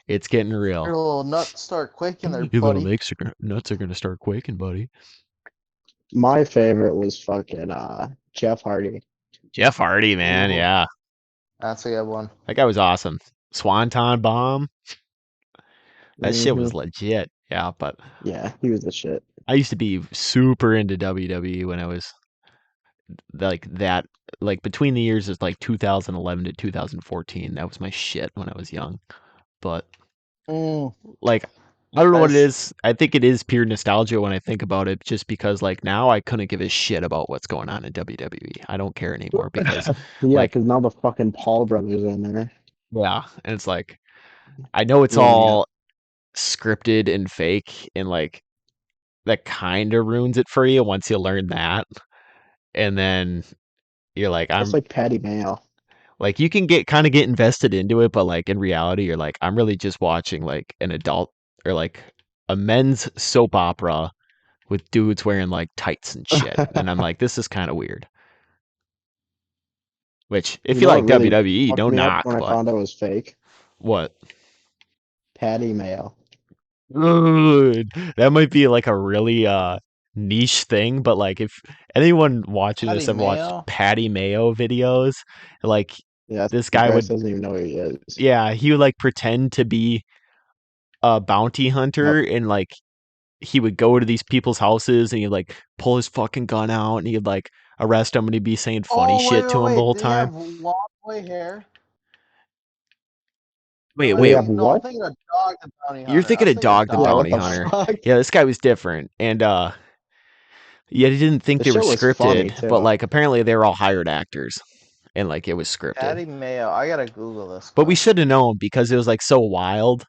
[SPEAKER 1] it's getting real.
[SPEAKER 2] Your little nuts start quaking there,
[SPEAKER 1] Your little
[SPEAKER 2] buddy.
[SPEAKER 1] nuts are gonna start quaking, buddy.
[SPEAKER 3] My favorite was fucking Jeff Hardy.
[SPEAKER 1] Jeff Hardy, man,
[SPEAKER 2] Ooh,
[SPEAKER 1] yeah,
[SPEAKER 2] that's a good one.
[SPEAKER 1] that guy was awesome. Swanton bomb, that shit
[SPEAKER 3] Hmm.
[SPEAKER 1] was legit. Yeah, but
[SPEAKER 3] Yeah, he was the shit.
[SPEAKER 1] I used to be super into WWE when I was like that, like between the years of like 2011 to 2014. That was my shit when I was young. But
[SPEAKER 2] Mm,
[SPEAKER 1] like, I don't know
[SPEAKER 2] I
[SPEAKER 1] what it
[SPEAKER 2] just,
[SPEAKER 1] is. I think it is pure nostalgia when I think about it, just because like now I couldn't give a shit about what's going on in WWE. I don't care anymore because
[SPEAKER 3] Yeah,
[SPEAKER 1] like,
[SPEAKER 3] because now the fucking Paul brothers are in there
[SPEAKER 1] yeah, and it's like I know it's
[SPEAKER 3] ruining it.
[SPEAKER 1] all scripted and fake, and like that kind of ruins it for you once you learn that. And then you're like,
[SPEAKER 3] That's like Patty Mayo.
[SPEAKER 1] like you can get invested into it, but like in reality, you're like, I'm really just watching like an adult or like a men's soap opera with dudes wearing like tights and shit. And I'm like, this is kind of weird. Which, if
[SPEAKER 3] You
[SPEAKER 1] you
[SPEAKER 3] know what
[SPEAKER 1] like
[SPEAKER 3] really
[SPEAKER 1] WWE,
[SPEAKER 3] fucked
[SPEAKER 1] don't
[SPEAKER 3] me up
[SPEAKER 1] knock,
[SPEAKER 3] when I
[SPEAKER 1] but
[SPEAKER 3] found out it was fake?
[SPEAKER 1] what?
[SPEAKER 3] Patty Mayo.
[SPEAKER 1] Good. That might be like a really niche thing, but like if anyone watching
[SPEAKER 2] Patty
[SPEAKER 1] this ever watched
[SPEAKER 2] Mayo.
[SPEAKER 1] Patty Mayo videos, like
[SPEAKER 3] Yeah,
[SPEAKER 1] this guy
[SPEAKER 3] Bryce
[SPEAKER 1] would,
[SPEAKER 3] doesn't even know who he is.
[SPEAKER 1] yeah, he would like pretend to be a bounty hunter,
[SPEAKER 3] Nope.
[SPEAKER 1] and like he would go to these people's houses, and he'd like pull his fucking gun out, and he'd like arrest them, and he'd be saying funny
[SPEAKER 2] Oh, wait,
[SPEAKER 1] shit
[SPEAKER 2] wait,
[SPEAKER 1] to him the
[SPEAKER 2] wait.
[SPEAKER 1] whole
[SPEAKER 2] Did he
[SPEAKER 1] time.
[SPEAKER 2] have long white hair? Or
[SPEAKER 1] Wait,
[SPEAKER 2] am I
[SPEAKER 3] Did he have
[SPEAKER 1] wait,
[SPEAKER 2] thinking? No, I'm
[SPEAKER 3] what?
[SPEAKER 2] thinking of Dog the Bounty
[SPEAKER 1] you're
[SPEAKER 2] Hunter. I
[SPEAKER 1] thinking
[SPEAKER 2] was
[SPEAKER 1] of
[SPEAKER 2] thinking of
[SPEAKER 1] Dog the
[SPEAKER 3] Yeah,
[SPEAKER 2] Dog
[SPEAKER 3] what
[SPEAKER 1] Bounty
[SPEAKER 2] the
[SPEAKER 3] the
[SPEAKER 1] Hunter.
[SPEAKER 2] Bounty
[SPEAKER 3] fuck?
[SPEAKER 1] Yeah, this guy was different, and yeah, they didn't think
[SPEAKER 3] The
[SPEAKER 1] they were
[SPEAKER 3] shit was funny
[SPEAKER 1] scripted, but
[SPEAKER 3] too.
[SPEAKER 1] like apparently they were all hired actors, and like it was scripted.
[SPEAKER 2] Patty Mayo. I gotta Google this
[SPEAKER 1] But we
[SPEAKER 2] quick.
[SPEAKER 1] should have known because it was like so wild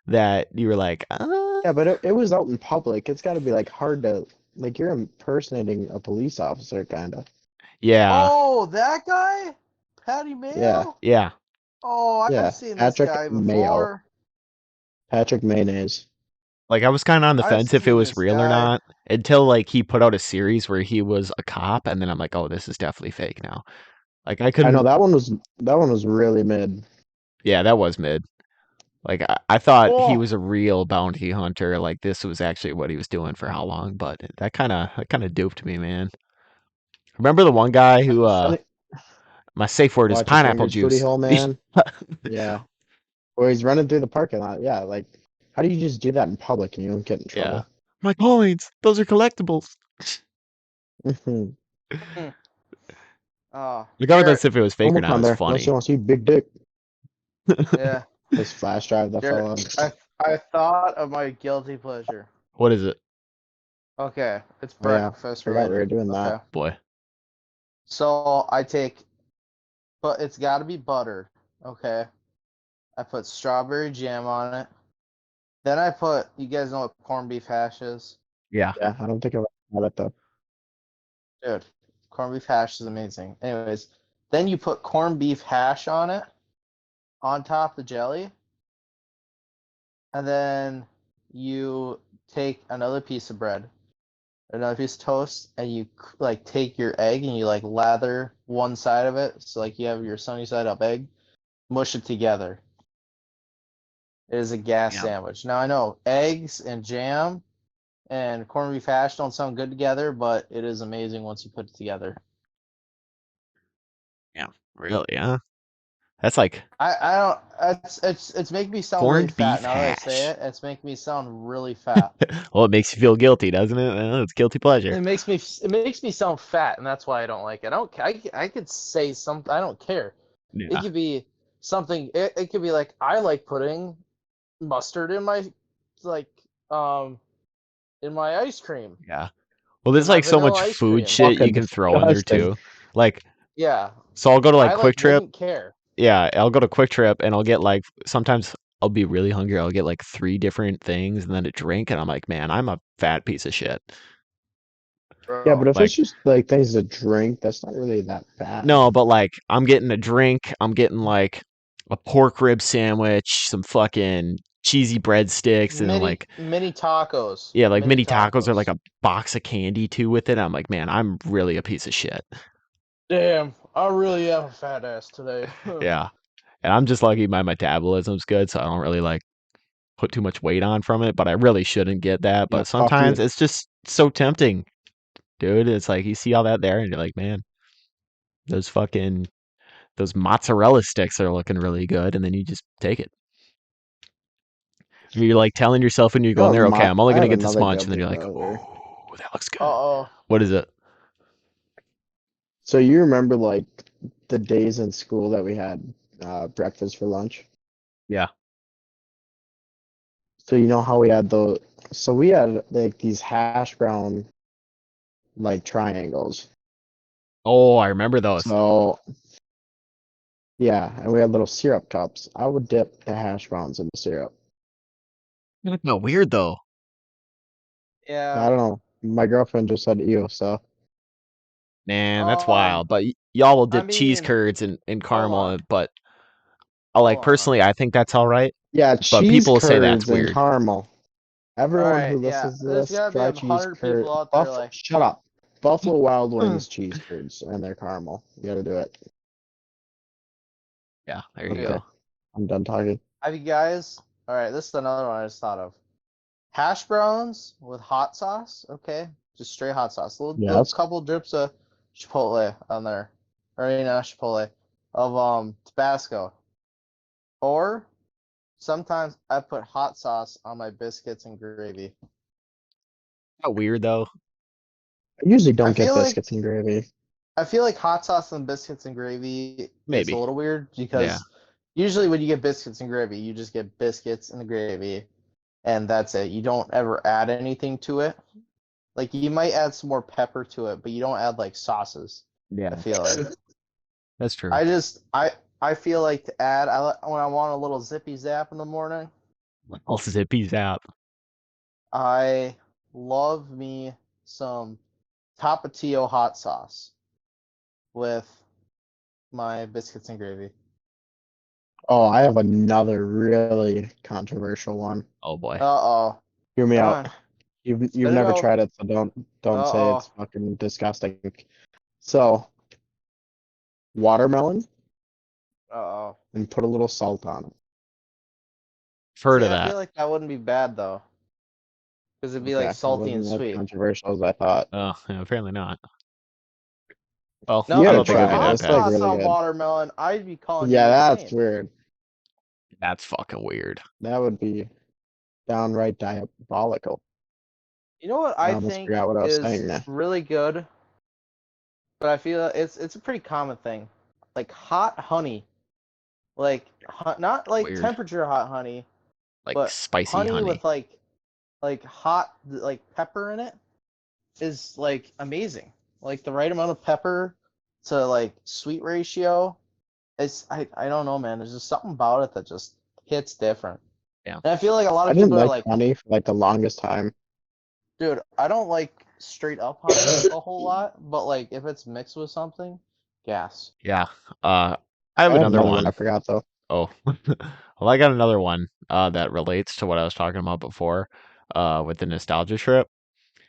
[SPEAKER 1] that you were like,
[SPEAKER 3] Yeah, but it was out in public. It's got to be like hard to like you're impersonating a police officer, kind of.
[SPEAKER 1] yeah,
[SPEAKER 2] Oh, that guy? Patty
[SPEAKER 3] Yeah,
[SPEAKER 2] Mayo?
[SPEAKER 1] yeah.
[SPEAKER 2] Oh, I've
[SPEAKER 3] yeah.
[SPEAKER 2] seen this
[SPEAKER 3] Patrick
[SPEAKER 2] guy
[SPEAKER 3] Mayo,
[SPEAKER 2] before.
[SPEAKER 3] Patrick Mayonnaise.
[SPEAKER 1] Like I was kind of on the
[SPEAKER 2] I've
[SPEAKER 1] fence if it
[SPEAKER 2] seen
[SPEAKER 1] was
[SPEAKER 2] this
[SPEAKER 1] real or
[SPEAKER 2] guy.
[SPEAKER 1] not until like he put out a series where he was a cop, and then I'm like, oh, this is definitely fake now. Like I
[SPEAKER 3] I know
[SPEAKER 1] couldn't.
[SPEAKER 3] that one was really mid.
[SPEAKER 1] Yeah, that was mid. Like I thought he
[SPEAKER 2] Oh,
[SPEAKER 1] was a real bounty hunter. Like this was actually what he was doing for how long, but that kind of duped me, man. Remember the one guy who my safe word is
[SPEAKER 3] Watch your
[SPEAKER 1] pineapple
[SPEAKER 3] fingers, booty
[SPEAKER 1] juice.
[SPEAKER 3] hole man. Yeah, or he's running through the parking lot. Yeah, like how do you just do that in public and you don't get in
[SPEAKER 1] Yeah.
[SPEAKER 3] trouble?
[SPEAKER 1] My coins, those are collectibles.
[SPEAKER 3] Mhm.
[SPEAKER 1] Regardless
[SPEAKER 2] Jarrett,
[SPEAKER 1] if it was fake or
[SPEAKER 3] Almost
[SPEAKER 1] not, it
[SPEAKER 3] on
[SPEAKER 1] was
[SPEAKER 3] there. Unless
[SPEAKER 1] funny.
[SPEAKER 3] you want to see big dick.
[SPEAKER 2] yeah,
[SPEAKER 3] This flash drive that fell
[SPEAKER 2] Jarrett,
[SPEAKER 3] on.
[SPEAKER 2] I thought of my guilty pleasure.
[SPEAKER 1] What is it?
[SPEAKER 2] Okay, it's
[SPEAKER 3] Oh, yeah.
[SPEAKER 2] breakfast
[SPEAKER 3] Forgot we were
[SPEAKER 2] related.
[SPEAKER 3] doing that.
[SPEAKER 2] Okay,
[SPEAKER 1] Boy.
[SPEAKER 2] so I take, but it's got to be butter. Okay, I put strawberry jam on it. Then I put, you guys know what corned beef hash is?
[SPEAKER 1] Yeah.
[SPEAKER 3] Yeah, I don't think I've had it though.
[SPEAKER 2] Dude, corned beef hash is amazing. Anyways, then you put corned beef hash on it, on top of the jelly, and then you take another piece of bread, another piece of toast, and you like take your egg and you like lather one side of it, so like you have your sunny side up egg, mush it together. It is a gas
[SPEAKER 1] Yeah.
[SPEAKER 2] sandwich. Now I know eggs and jam and corned beef hash don't sound good together, but it is amazing once you put it together.
[SPEAKER 1] Yeah. Really, huh? That's like
[SPEAKER 2] I don't. It's making me sound really
[SPEAKER 1] corned
[SPEAKER 2] fat.
[SPEAKER 1] beef
[SPEAKER 2] Now that I say
[SPEAKER 1] hash.
[SPEAKER 2] it, it's making me sound really fat.
[SPEAKER 1] Well, it makes you feel guilty, doesn't it? Well, it's guilty pleasure.
[SPEAKER 2] It makes me sound fat, and that's why I don't like it. I could say something. I don't care. It
[SPEAKER 1] Yeah.
[SPEAKER 2] could be something. It could be like I like putting mustard in my like um in my ice cream,
[SPEAKER 1] Yeah. Well,
[SPEAKER 2] in
[SPEAKER 1] there's
[SPEAKER 2] my
[SPEAKER 1] like so
[SPEAKER 2] vanilla
[SPEAKER 1] much
[SPEAKER 2] ice
[SPEAKER 1] food
[SPEAKER 2] cream.
[SPEAKER 1] shit you
[SPEAKER 3] Fucking
[SPEAKER 1] can throw in there
[SPEAKER 3] disgusting.
[SPEAKER 1] too. Like,
[SPEAKER 2] Yeah,
[SPEAKER 1] so I'll go to like
[SPEAKER 2] I
[SPEAKER 1] Quick Trip.
[SPEAKER 2] wouldn't care.
[SPEAKER 1] Yeah, I'll go to Quick Trip and I'll get like sometimes I'll be really hungry. I'll get like 3 different things and then a drink, and I'm like, man, I'm a fat piece of shit.
[SPEAKER 3] Yeah,
[SPEAKER 2] Bro.
[SPEAKER 3] but if it's
[SPEAKER 1] Like,
[SPEAKER 3] just like things to drink, that's not really that bad.
[SPEAKER 1] no, but like I'm getting a drink. I'm getting like a pork rib sandwich, some fucking cheesy breadsticks, and then
[SPEAKER 2] Mini
[SPEAKER 1] like
[SPEAKER 2] mini tacos.
[SPEAKER 1] yeah, like
[SPEAKER 2] Mini
[SPEAKER 1] mini tacos or like
[SPEAKER 2] tacos.
[SPEAKER 1] a box of candy too with it. I'm like, man, I'm really a piece of shit.
[SPEAKER 2] Damn, I really am a fat ass today.
[SPEAKER 1] Yeah. And I'm just lucky my metabolism's good, so I don't really like put too much weight on from it, but I really shouldn't get that.
[SPEAKER 3] Yeah,
[SPEAKER 1] But
[SPEAKER 3] fuck you.
[SPEAKER 1] sometimes it's just so tempting, dude. It's like you see all that there and you're like, man, those fucking those mozzarella sticks are looking really good, and then you just take it. You're like telling yourself when you're
[SPEAKER 3] You know
[SPEAKER 1] going there, okay, I'm only
[SPEAKER 3] I
[SPEAKER 1] gonna
[SPEAKER 3] have
[SPEAKER 1] get this
[SPEAKER 3] another
[SPEAKER 1] much, and then
[SPEAKER 3] guilty
[SPEAKER 1] you're like,
[SPEAKER 3] pleasure.
[SPEAKER 1] oh, that looks good.
[SPEAKER 2] Uh-oh.
[SPEAKER 1] What is it?
[SPEAKER 3] So you remember like the days in school that we had breakfast for lunch?
[SPEAKER 1] Yeah.
[SPEAKER 3] So you know how we had so we had like these hash brown like triangles.
[SPEAKER 1] Oh, I remember those.
[SPEAKER 3] So yeah, and we had little syrup cups. I would dip the hash browns in the syrup.
[SPEAKER 1] No, weird though.
[SPEAKER 3] I
[SPEAKER 2] Yeah.
[SPEAKER 3] don't know. My girlfriend just said ew, so
[SPEAKER 1] Man, that's
[SPEAKER 2] Um,
[SPEAKER 1] wild. But y'all will
[SPEAKER 2] I
[SPEAKER 1] dip cheese
[SPEAKER 2] mean,
[SPEAKER 1] curds in
[SPEAKER 2] hold
[SPEAKER 1] caramel,
[SPEAKER 2] on.
[SPEAKER 1] but I like
[SPEAKER 2] Hold on.
[SPEAKER 1] personally, I think that's all right.
[SPEAKER 3] yeah,
[SPEAKER 1] But
[SPEAKER 3] cheese
[SPEAKER 1] people will say that's
[SPEAKER 3] curds and
[SPEAKER 1] weird.
[SPEAKER 3] caramel.
[SPEAKER 2] All
[SPEAKER 3] Everyone who
[SPEAKER 2] right, yeah.
[SPEAKER 3] listens to
[SPEAKER 2] There's
[SPEAKER 3] this,
[SPEAKER 2] gotta be
[SPEAKER 3] try
[SPEAKER 2] 100
[SPEAKER 3] cheese curd.
[SPEAKER 2] people out there
[SPEAKER 3] Buffalo,
[SPEAKER 2] like,
[SPEAKER 3] shut up. Buffalo Wild Wings cheese curds and their caramel. You gotta do it.
[SPEAKER 1] Yeah, there you
[SPEAKER 3] Okay,
[SPEAKER 2] dude,
[SPEAKER 1] go.
[SPEAKER 3] I'm done talking.
[SPEAKER 2] have you guys? All right, this is another one I just thought of. Hash browns with hot sauce. Okay, just straight hot sauce. Little
[SPEAKER 3] Yes.
[SPEAKER 2] couple drips of chipotle on there, or not chipotle, of Tabasco. Or sometimes I put hot sauce on my biscuits and gravy.
[SPEAKER 1] Not weird though.
[SPEAKER 3] I usually
[SPEAKER 2] I
[SPEAKER 3] don't get
[SPEAKER 2] feel like
[SPEAKER 3] biscuits and gravy.
[SPEAKER 2] I feel like hot sauce and biscuits and gravy is a
[SPEAKER 1] Maybe.
[SPEAKER 2] little weird
[SPEAKER 1] Yeah.
[SPEAKER 2] because usually when you get biscuits and gravy, you just get biscuits and gravy, and that's it. You don't ever add anything to it. Like you might add some more pepper to it, but you don't add like sauces. I
[SPEAKER 1] Yeah.
[SPEAKER 2] feel like
[SPEAKER 1] That's true.
[SPEAKER 2] I feel like to add when I want a little zippy zap in the morning.
[SPEAKER 1] I'll zippy zap.
[SPEAKER 2] I love me some Tapatio hot sauce with my biscuits and gravy.
[SPEAKER 3] Oh, I have another really controversial one.
[SPEAKER 1] Oh boy.
[SPEAKER 2] Uh-oh.
[SPEAKER 3] Hear me
[SPEAKER 2] Come
[SPEAKER 3] out.
[SPEAKER 2] on.
[SPEAKER 3] You've
[SPEAKER 2] Spit it
[SPEAKER 3] never
[SPEAKER 2] out.
[SPEAKER 3] tried it, so don't say
[SPEAKER 2] Uh-oh.
[SPEAKER 3] it's fucking disgusting. So, watermelon
[SPEAKER 2] Uh-oh.
[SPEAKER 3] and put a little salt on it.
[SPEAKER 1] Heard
[SPEAKER 2] See,
[SPEAKER 1] of
[SPEAKER 2] I
[SPEAKER 1] that.
[SPEAKER 2] feel like that wouldn't be bad though, because it'd be
[SPEAKER 3] Okay,
[SPEAKER 2] like
[SPEAKER 3] it
[SPEAKER 2] salty and
[SPEAKER 3] wasn't as
[SPEAKER 2] sweet.
[SPEAKER 3] controversial as I thought.
[SPEAKER 1] Oh, yeah, apparently not. Well,
[SPEAKER 2] Now,
[SPEAKER 3] You
[SPEAKER 1] I
[SPEAKER 2] if you
[SPEAKER 3] gotta
[SPEAKER 1] don't think
[SPEAKER 2] put
[SPEAKER 3] try
[SPEAKER 1] it'd be
[SPEAKER 3] it.
[SPEAKER 1] that
[SPEAKER 2] hot
[SPEAKER 3] It's like
[SPEAKER 1] bad.
[SPEAKER 2] sauce
[SPEAKER 3] really
[SPEAKER 2] on
[SPEAKER 3] good.
[SPEAKER 2] watermelon, I'd be calling you
[SPEAKER 3] Yeah, that's
[SPEAKER 2] insane.
[SPEAKER 3] weird.
[SPEAKER 1] That's fucking weird.
[SPEAKER 3] That would be downright diabolical.
[SPEAKER 2] You know what
[SPEAKER 3] I
[SPEAKER 2] I
[SPEAKER 3] almost
[SPEAKER 2] think
[SPEAKER 3] forgot what I was
[SPEAKER 2] is
[SPEAKER 3] saying now.
[SPEAKER 2] really good? but I feel it's a pretty common thing. Like hot honey, like not like
[SPEAKER 1] Weird.
[SPEAKER 2] temperature hot honey,
[SPEAKER 1] Like
[SPEAKER 2] but
[SPEAKER 1] spicy
[SPEAKER 2] honey
[SPEAKER 1] honey.
[SPEAKER 2] with like hot like pepper in it is like amazing. Like the right amount of pepper to like sweet ratio. I don't know, man. There's just something about it that just hits different.
[SPEAKER 1] Yeah.
[SPEAKER 2] And I feel like a lot
[SPEAKER 3] I
[SPEAKER 2] of
[SPEAKER 3] didn't
[SPEAKER 2] people are
[SPEAKER 3] like
[SPEAKER 2] like,
[SPEAKER 3] honey for like the longest time.
[SPEAKER 2] dude, I don't like straight up honey a whole lot, but like if it's mixed with something, gas.
[SPEAKER 1] Yeah. I have
[SPEAKER 3] I have
[SPEAKER 1] another
[SPEAKER 3] another one I
[SPEAKER 1] one.
[SPEAKER 3] forgot though.
[SPEAKER 1] Oh, well, I got another one that relates to what I was talking about before with the nostalgia trip.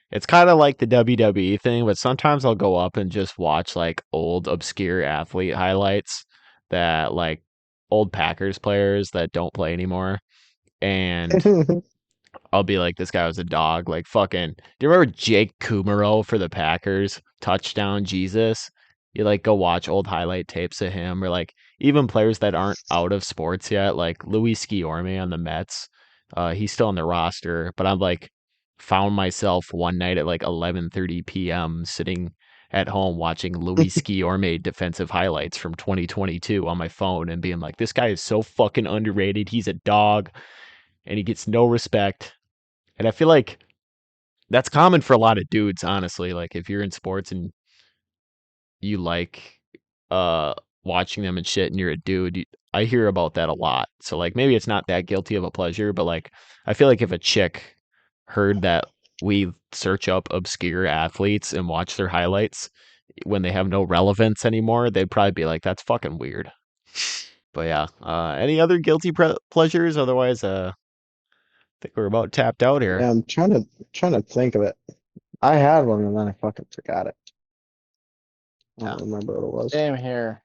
[SPEAKER 1] It's kind of like the WWE thing, but sometimes I'll go up and just watch like old obscure athlete highlights that like old Packers players that don't play anymore. And I'll be like, this guy was a dog. Like fucking. Do you remember Jake Kumaro for the Packers? Touchdown Jesus. You like go watch old highlight tapes of him, or like even players that aren't out of sports yet, like Luis Guillorme on the Mets. He's still on the roster, but I'm like found myself one night at like 11:30 p.m. sitting at home watching Luis Guillorme defensive highlights from 2022 on my phone and being like, this guy is so fucking underrated. He's a dog and he gets no respect. And I feel like that's common for a lot of dudes, honestly. Like if you're in sports and you like uh watching them and shit and you're a dude, I hear about that a lot. So like maybe it's not that guilty of a pleasure, but like I feel like if a chick heard that we search up obscure athletes and watch their highlights when they have no relevance anymore, they'd probably be like, that's fucking weird. But yeah, any other guilty pleasures? Otherwise, I think we're about tapped out here.
[SPEAKER 3] Yeah, I'm trying to think of it. I had one and then I fucking forgot it. I
[SPEAKER 1] Yeah.
[SPEAKER 3] don't remember what it was.
[SPEAKER 2] Same here.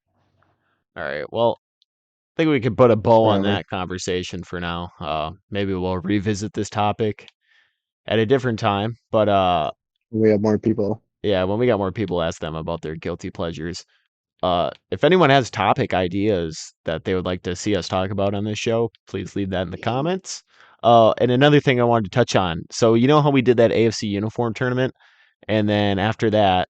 [SPEAKER 1] All right. Well, I think we can put a bow on
[SPEAKER 3] Whatever.
[SPEAKER 1] that conversation for now. Maybe we'll revisit this topic at a different time. But
[SPEAKER 3] We have more people.
[SPEAKER 1] yeah, when we got more people, ask them about their guilty pleasures. If anyone has topic ideas that they would like to see us talk about on this show, please leave that in the comments. And another thing I wanted to touch on. So you know how we did that AFC uniform tournament, and then after that,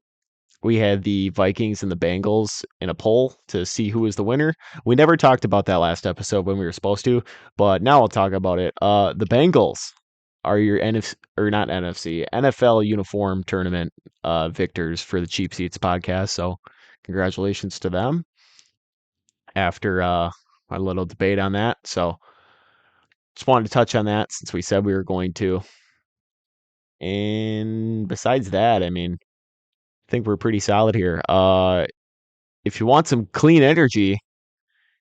[SPEAKER 1] we had the Vikings and the Bengals in a poll to see who was the winner. We never talked about that last episode when we were supposed to, but now I'll talk about it. The Bengals are your NFC or not NFC NFL uniform tournament victors for the Cheap Seats podcast. So congratulations to them after a little debate on that. So just wanted to touch on that since we said we were going to. And besides that, I mean, I think we're pretty solid here. If you want some clean energy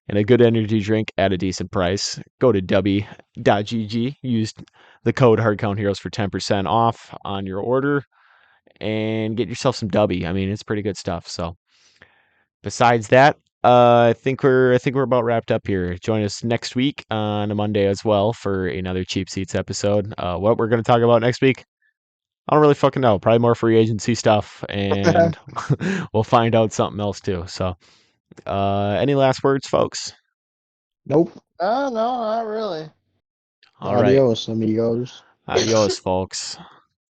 [SPEAKER 1] and a good energy drink at a decent price, go to w.gg. Use the code HardCountHeroes for 10% off on your order and get yourself some W. I mean, it's pretty good stuff. So, besides that, I think we're about wrapped up here. Join us next week on a Monday as well for another Cheap Seats episode. What we're going to talk about next week, I don't really fucking know. Probably more free agency stuff, and we'll find out something else too. So, any last words, folks?
[SPEAKER 3] Nope.
[SPEAKER 2] Oh no, not really.
[SPEAKER 1] All right.
[SPEAKER 3] Adios, amigos.
[SPEAKER 1] Adios, folks.